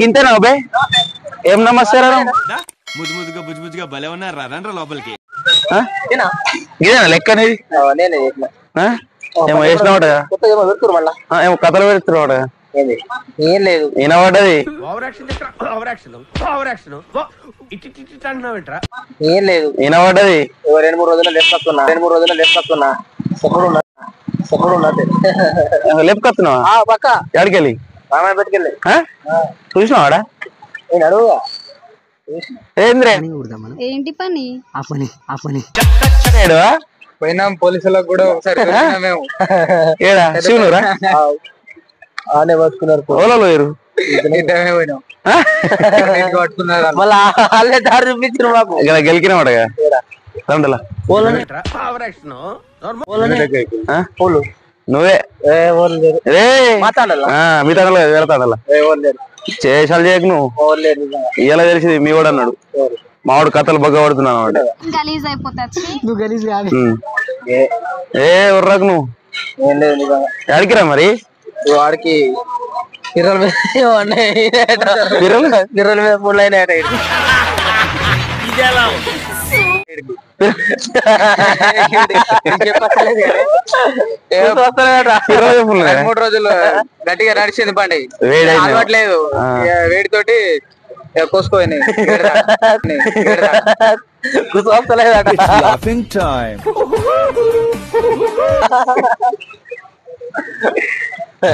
గింతేనా అబ్బాయి ఏం నమస్కారం ముద్దు ముద్దుగా బుజ్జు బుజ్జుగా భలే ఉన్నారు రండ్రా లోపలికి ఇదేనా లెక్క అనేది ఏమో వేసినవాడుగా ఏమో కథలు పెడుతున్నాడు ఏం లేదు వినబడ్డది ఏం లేదు వినబడ్డది 2-3 రోజుల్లో లెఫ్ట్ వస్తున్నా లేపుకొస్తున్నావా పక్క ఎక్కడికెళ్ళి రామాయణ పెట్టుకెళ్ళి చూసినావాడా నేను అడుగుగా ఏంద్రే ఏంటి పని ఆ పని ఏడువా పోయినాం పోలీసులకు కూడా ఒకసారి మేము ఏడా శివునురా ఆనే పట్టుకున్నారు ఓలో వేరు పోయినాం మళ్ళీ వాళ్ళే దారి చూపించారు మాకు ఇక్కడ గెలికినవాడగా రండలా నువ్వే మీ తండల వేరే తండల చేసాలు చేయకు నువ్వు ఇలా తెలిసింది మీ వాడు అన్నాడు మావాడు కథలు బగ్గ పడుతున్నాను అన్నమాట గలీజ్ అయిపోతుంది నువ్వు గలీజ్ కాదు ఏ ఉర్రకు నువ్వు ఏం లేదు ఎడికిరా మరి వాడికి కిర్రల మీద పుల్లైన మూడు రోజులు గట్టిగా నడిచింది బండి అలవాట్లేదు వేడితోటి కోసుకోని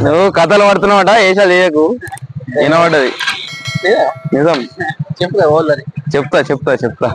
నువ్వు కథలు పడుతున్నావట ఏషాలు చేయకు వినబడ్డది నిజం చెప్తా చెప్తా